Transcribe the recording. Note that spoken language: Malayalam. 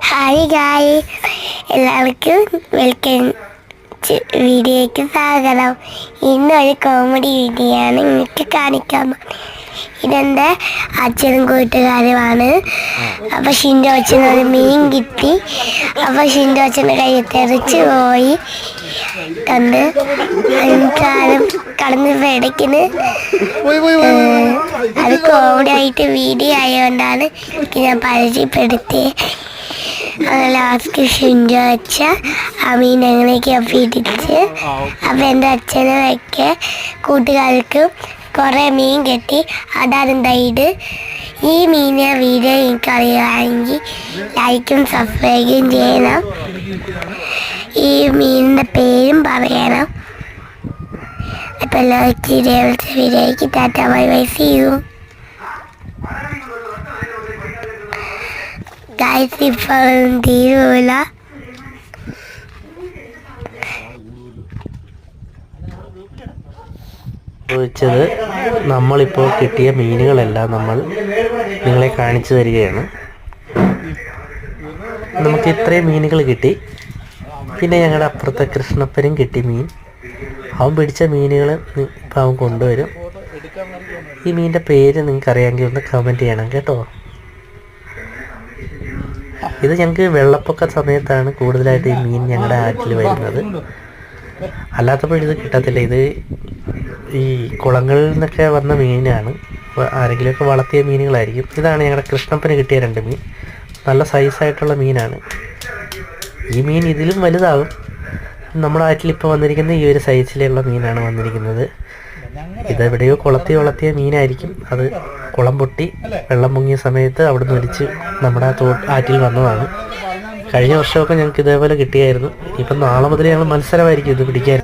ഹായ് ഗായ്, എല്ലാവർക്കും വെൽക്കം വീഡിയോയ്ക്ക് സ്വാഗതം. ഇന്നൊരു കോമഡി വീഡിയോ ആണ് നിങ്ങൾക്ക് കാണിക്കാൻ. ഇതെൻ്റെ അച്ഛനും കൂട്ടുകാരുമാണ്. അപ്പോൾ ഷിൻഡോ അച്ഛനൊരു മീൻ കിട്ടി. അപ്പോൾ ഷിൻഡോ അച്ഛൻ്റെ കയ്യിൽ തെറിച്ച് പോയി കണ്ട് കാലം കടന്ന് പേടക്കിന്. അത് കോമഡി ആയിട്ട് വീഡിയോ ആയതുകൊണ്ടാണ് ഞാൻ പരിചയപ്പെടുത്തിയത്. ലാസ്റ്റ് ഷിൻഡോ അച്ഛ ആ മീൻ എങ്ങനെയൊക്കെയാണ് പിടിച്ച്. അപ്പം എൻ്റെ അച്ഛനൊക്കെ കൂട്ടുകാർക്കും കുറേ മീൻ കിട്ടി. അതാണ് എന്തായത്. ഈ മീനെ വീഡിയോ എനിക്ക് അറിയുകയാണെങ്കിൽ ലൈക്കും സബ്സ്ക്രൈബും ചെയ്യണം. ഈ മീനിൻ്റെ പേരും പറയണം. അപ്പം എല്ലാവർക്കും ഇതേപോലത്തെ വീഡിയോയ്ക്ക് tata bye bye, see you guys. ഇപ്പോഴും തീരുമില്ല. ചോദിച്ചത് നമ്മളിപ്പോൾ കിട്ടിയ മീനുകളെല്ലാം നമ്മൾ നിങ്ങളെ കാണിച്ചു തരികയാണ്. നമുക്ക് ഇത്രയും മീനുകൾ കിട്ടി. പിന്നെ ഞങ്ങളുടെ അപ്പുറത്തെ കൃഷ്ണപ്പനും കിട്ടി മീൻ. അവൻ പിടിച്ച മീനുകൾ ഇപ്പം അവൻ കൊണ്ടുവരും. ഈ മീനിൻ്റെ പേര് നിങ്ങൾക്ക് അറിയാമെങ്കിൽ ഒന്ന് കമൻറ്റ് ചെയ്യണം കേട്ടോ. ഇത് ഞങ്ങൾക്ക് വെള്ളപ്പൊക്ക സമയത്താണ് കൂടുതലായിട്ട് ഈ മീൻ ഞങ്ങളുടെ ആറ്റിൽ വരുന്നത്. അല്ലാത്തപ്പോൾ ഇത് കിട്ടത്തില്ല. ഇത് ഈ കുളങ്ങളിൽ നിന്നൊക്കെ വന്ന മീനാണ്. ആരെങ്കിലുമൊക്കെ വളർത്തിയ മീനുകളായിരിക്കും. ഇതാണ് ഞങ്ങളുടെ കൃഷ്ണപ്പന് കിട്ടിയ 2 മീൻ. നല്ല സൈസായിട്ടുള്ള മീനാണ്. ഈ മീൻ ഇതിലും വലുതാകും. നമ്മുടെ ആറ്റിൽ ഇപ്പോൾ വന്നിരിക്കുന്ന ഈ ഒരു സൈസിലുള്ള മീനാണ് വന്നിരിക്കുന്നത്. ഇതെവിടെയോ വളർത്തിയ മീനായിരിക്കും. അത് കുളം പൊട്ടി വെള്ളം പൊങ്ങിയ സമയത്ത് അവിടെ നിന്ന് ഒലിച്ച് നമ്മുടെ ആറ്റിൽ വന്നതാണ്. കഴിഞ്ഞ വർഷമൊക്കെ ഞങ്ങൾക്ക് ഇതേപോലെ കിട്ടിയായിരുന്നു. ഇപ്പം നാളെ മുതൽ ഞങ്ങൾ മത്സരമായിരിക്കും ഇത് പിടിക്കാൻ.